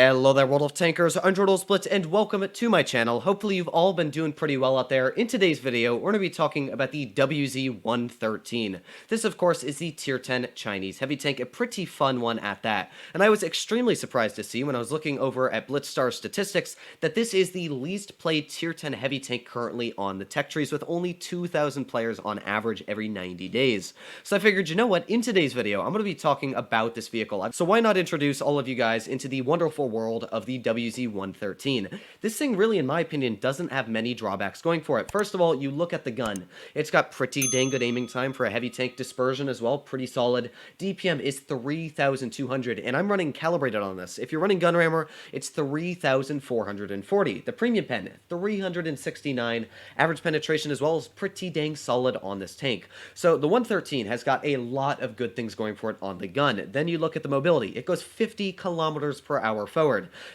Hello there, World of Tankers, I'm World of Blitz, and welcome to my channel. Hopefully you've all been doing pretty well out there. In today's video, we're going to be talking about the WZ-113. This, of course, is the Tier 10 Chinese heavy tank, a pretty fun one at that. And I was extremely surprised to see when I was looking over at Blitzstar statistics that this is the least played Tier 10 heavy tank currently on the tech trees, with only 2,000 players on average every 90 days. So I figured, you know what, in today's video, I'm going to be talking about this vehicle. So why not introduce all of you guys into the wonderful world of the WZ-113. This thing really, in my opinion, doesn't have many drawbacks going for it. First of all, you look at the gun. It's got pretty dang good aiming time for a heavy tank, dispersion as well, pretty solid. DPM is 3,200, and I'm running calibrated on this. If you're running gun rammer, it's 3,440. The premium pen, 369. Average penetration as well is pretty dang solid on this tank. So the 113 has got a lot of good things going for it on the gun. Then you look at the mobility. It goes 50 kilometers per hour forward.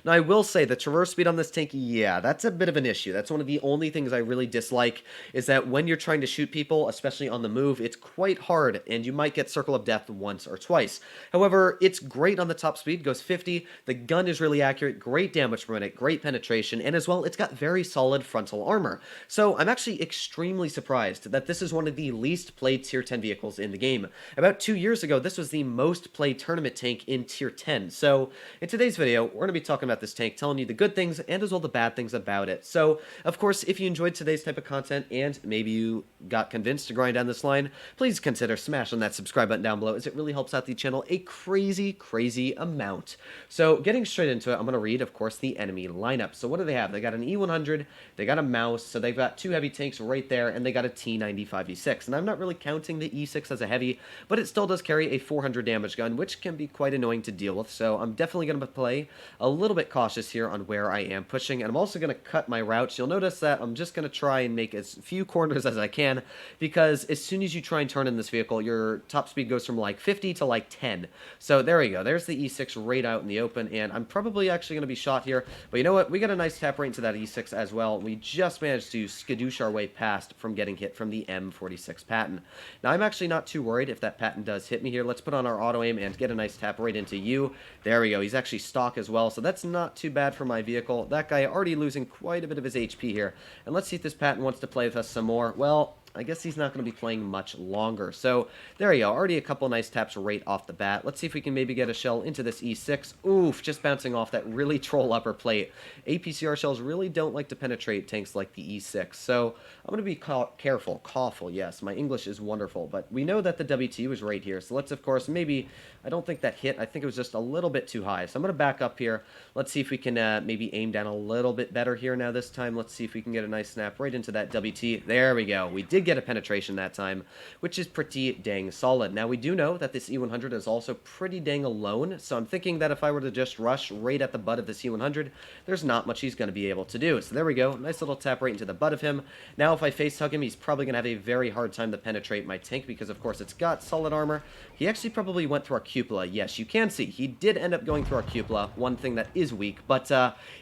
Now, I will say the traverse speed on this tank, yeah, that's a bit of an issue. That's one of the only things I really dislike, is that when you're trying to shoot people, especially on the move, it's quite hard, and you might get circle of death once or twice. However, it's great on the top speed, goes 50, the gun is really accurate, great damage per minute, great penetration, and as well, it's got very solid frontal armor. So I'm actually extremely surprised that this is one of the least played Tier 10 vehicles in the game. About 2 years ago, this was the most played tournament tank in Tier 10. So in today's video, we're going to be talking about this tank, telling you the good things and as well the bad things about it. So, of course, if you enjoyed today's type of content and maybe you got convinced to grind down this line, please consider smashing that subscribe button down below, as it really helps out the channel a crazy amount. So, getting straight into it, I'm going to read, of course, the enemy lineup. So what do they have? They got an E100, they got a Mouse, so they've got two heavy tanks right there, and they got a T95E6. And I'm not really counting the E6 as a heavy, but it still does carry a 400 damage gun, which can be quite annoying to deal with. So I'm definitely going to play a little bit cautious here on where I am pushing, and I'm also going to cut my routes. You'll notice that I'm just going to try and make as few corners as I can, because as soon as you try and turn in this vehicle, your top speed goes from like 50 to like 10. So there we go. There's the E6 right out in the open, and I'm probably actually going to be shot here. But you know what? We got a nice tap right into that E6 as well. We just managed to skadoosh our way past from getting hit from the M46 Patton. Now, I'm actually not too worried if that Patton does hit me here. Let's put on our auto aim and get a nice tap right into you. There we go. He's actually stock as well, so that's not too bad for my vehicle. That guy already losing quite a bit of his HP here. And let's see if this Patton wants to play with us some more. Well, I guess he's not going to be playing much longer. So there you go. Already a couple nice taps right off the bat. Let's see if we can maybe get a shell into this E6. Oof, just bouncing off that really troll upper plate. APCR shells really don't like to penetrate tanks like the E6. So I'm going to be careful. Careful, yes. My English is wonderful. But we know that the WT was right here. So let's, of course, maybe... I don't think that hit. I think it was just a little bit too high. So I'm going to back up here. Let's see if we can maybe aim down a little bit better here now this time. Let's see if we can get a nice snap right into that WT. There we go. We did get a penetration that time, which is pretty dang solid. Now, we do know that this E100 is also pretty dang alone, so I'm thinking that if I were to just rush right at the butt of this E100, there's not much he's going to be able to do. So there we go. Nice little tap right into the butt of him. Now, if I face hug him, he's probably going to have a very hard time to penetrate my tank because, of course, it's got solid armor. He actually probably went through our cupola. Yes, you can see he did end up going through our cupola, one thing that is weak, but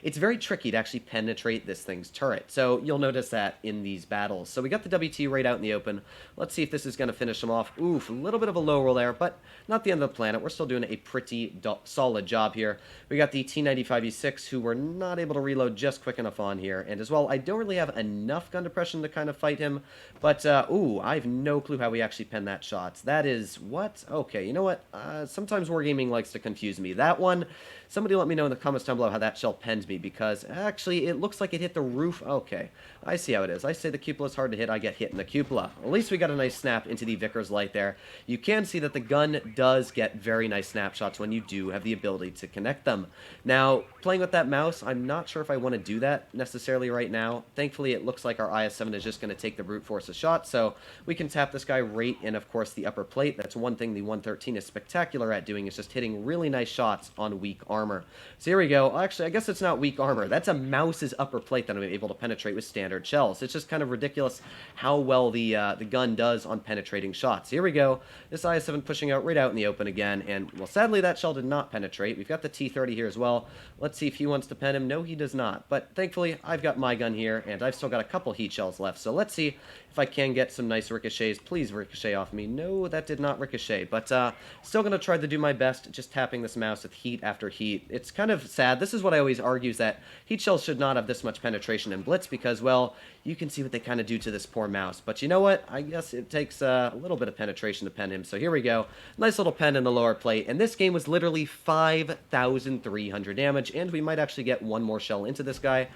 it's very tricky to actually penetrate this thing's turret. So you'll notice that in these battles. So we got the WT right out in the open. Let's see if this is going to finish him off. Oof, a little bit of a low roll there, but not the end of the planet. We're still doing a pretty solid job here. We got the T95E6, who were not able to reload just quick enough on here. And as well, I don't really have enough gun depression to kind of fight him, but ooh, I have no clue how we actually pen that shot. That is, what? Okay, you know what? Sometimes Wargaming likes to confuse me. That one, somebody let me know in the comments down below how that shell penned me, because actually it looks like it hit the roof. Okay, I see how it is. I say the cupola is hard to hit, I get hit in the cupola. At least we got a nice snap into the Vickers light there. You can see that the gun does get very nice snapshots when you do have the ability to connect them. Now, playing with that mouse, I'm not sure if I want to do that necessarily right now. Thankfully, it looks like our IS-7 is just going to take the brute force a shot, so we can tap this guy right in, of course, the upper plate. That's one thing the 113 is spectacular at doing, is just hitting really nice shots on weak armor. So here we go. Actually, I guess it's not weak armor. That's a mouse's upper plate that I'm able to penetrate with standard shells. It's just kind of ridiculous how well the gun does on penetrating shots. Here we go. This IS-7 pushing out right out in the open again, and, well, sadly, that shell did not penetrate. We've got the T-30 here as well. Let's see if he wants to pen him. No, he does not. But thankfully, I've got my gun here, and I've still got a couple heat shells left. So let's see if I can get some nice ricochets. Please ricochet off me. No, that did not ricochet, but still going to try to do my best, just tapping this mouse with heat after heat. heat. It's kind of sad. This is what I always argue, is that heat shells should not have this much penetration in Blitz because, well, you can see what they kind of do to this poor mouse. But you know what? I guess it takes a little bit of penetration to pen him. So here we go. Nice little pen in the lower plate. And this game was literally 5,300 damage. And we might actually get one more shell into this guy.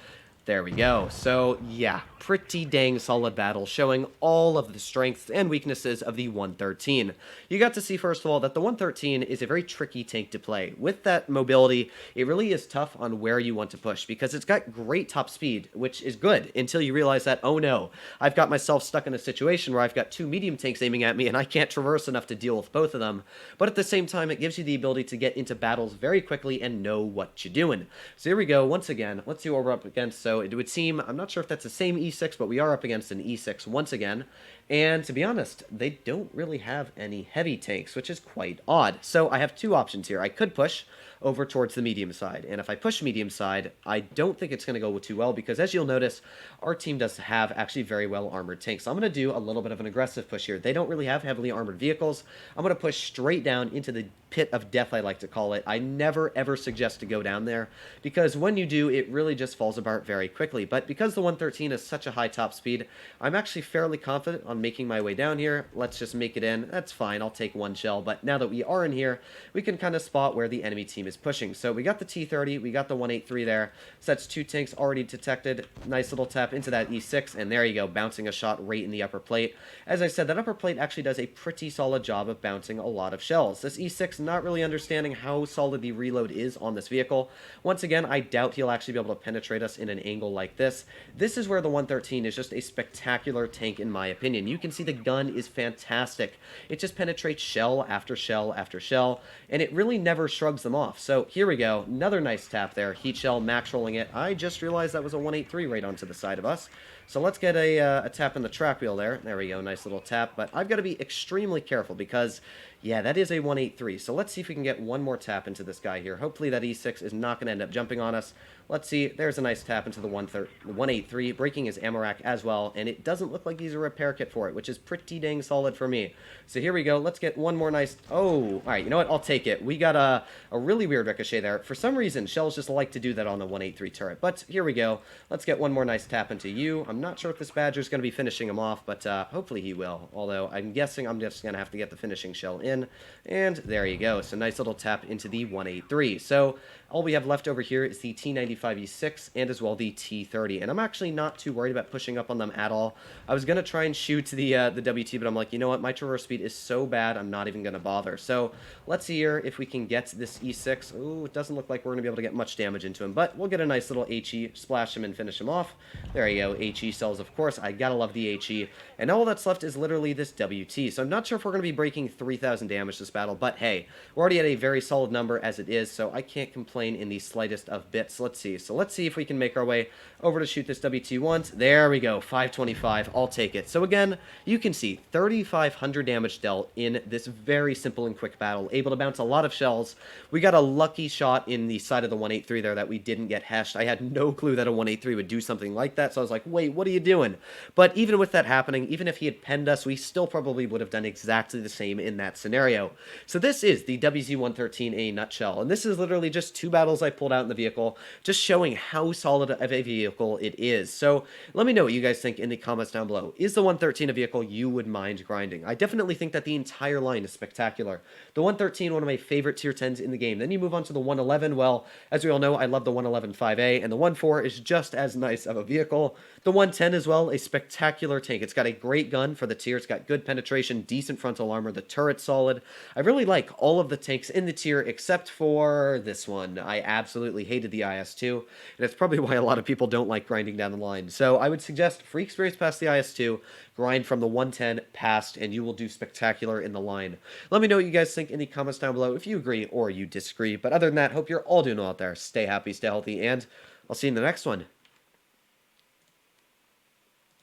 There we go. So, yeah, pretty dang solid battle, showing all of the strengths and weaknesses of the 113. You got to see, first of all, that the 113 is a very tricky tank to play. With that mobility, it really is tough on where you want to push, because it's got great top speed, which is good, until you realize that, oh no, I've got myself stuck in a situation where I've got two medium tanks aiming at me, and I can't traverse enough to deal with both of them. But at the same time, it gives you the ability to get into battles very quickly and know what you're doing. So here we go, once again, let's see what we're up against. So it would seem, I'm not sure if that's the same E6, but we are up against an E6 once again. And to be honest, they don't really have any heavy tanks, which is quite odd. So I have two options here. I could push over towards the medium side. And if I push medium side, I don't think it's going to go too well, because as you'll notice, our team does have actually very well armored tanks. So I'm going to do a little bit of an aggressive push here. They don't really have heavily armored vehicles. I'm going to push straight down into the pit of death, I like to call it. I never ever suggest to go down there, because when you do, it really just falls apart very quickly. But because the 113 is such a high top speed, I'm actually fairly confident on making my way down here. Let's just make it in. That's fine. I'll take one shell. But now that we are in here, we can kind of spot where the enemy team is pushing. So we got the T-30, we got the 183 there. So that's two tanks already detected. Nice little tap into that E6, and there you go, bouncing a shot right in the upper plate. As I said, that upper plate actually does a pretty solid job of bouncing a lot of shells. This E6, not really understanding how solid the reload is on this vehicle. Once again, I doubt he'll actually be able to penetrate us in an angle like this. This is where the 113 is just a spectacular tank, in my opinion. You can see the gun is fantastic. It just penetrates shell after shell after shell, and it really never shrugs them off. So here we go, another nice tap there. Heat shell, max rolling it. I just realized that was a 183 right onto the side of us. So let's get a tap in the track wheel there. There we go, nice little tap. But I've got to be extremely careful because, yeah, that is a 183. So let's see if we can get one more tap into this guy here. Hopefully that E6 is not going to end up jumping on us. Let's see, there's a nice tap into the 183, breaking his ammo rack as well, and it doesn't look like he's a repair kit for it, which is pretty dang solid for me. So here we go, let's get one more nice, oh, alright, you know what, I'll take it. We got a really weird ricochet there. For some reason, shells just like to do that on the 183 turret, but here we go. Let's get one more nice tap into you. I'm not sure if this Badger's going to be finishing him off, but hopefully he will, although I'm guessing I'm just going to have to get the finishing shell in, and there you go. So nice little tap into the 183. So all we have left over here is the T95E6 and as well the T30, and I'm actually not too worried about pushing up on them at all. I was going to try and shoot the WT, but I'm like, you know what, my traverse speed is so bad, I'm not even going to bother. So let's see here if we can get this E6. Ooh, it doesn't look like we're going to be able to get much damage into him, but we'll get a nice little HE, splash him and finish him off. There you go, HE cells, of course, I gotta love the HE, and all that's left is literally this WT. So I'm not sure if we're going to be breaking 3,000 damage this battle, but hey, we're already at a very solid number as it is, so I can't complain in the slightest of bits. Let's see. So let's see if we can make our way over to shoot this WT once. There we go. 525. I'll take it. So again, you can see 3,500 damage dealt in this very simple and quick battle. Able to bounce a lot of shells. We got a lucky shot in the side of the 183 there that we didn't get heshed. I had no clue that a 183 would do something like that, so I was like, wait, what are you doing? But even with that happening, even if he had penned us, we still probably would have done exactly the same in that scenario. So this is the WZ-113 in a nutshell, and this is literally just two battles I pulled out in the vehicle, just showing how solid of a vehicle it is. So let me know what you guys think in the comments down below. Is the 113 a vehicle you would mind grinding? I definitely think that the entire line is spectacular. The 113, one of my favorite tier 10s in the game. Then you move on to the 111. Well, as we all know, I love the 111 5A, and the 1.4 is just as nice of a vehicle. The 110 as well, a spectacular tank. It's got a great gun for the tier. It's got good penetration, decent frontal armor. The turret's solid. I really like all of the tanks in the tier except for this one. I absolutely hated the IS-2, and it's probably why a lot of people don't like grinding down the line. So I would suggest free experience past the IS-2, grind from the 110 past, and you will do spectacular in the line. Let me know what you guys think in the comments down below if you agree or you disagree. But other than that, hope you're all doing well out there. Stay happy, stay healthy, and I'll see you in the next one.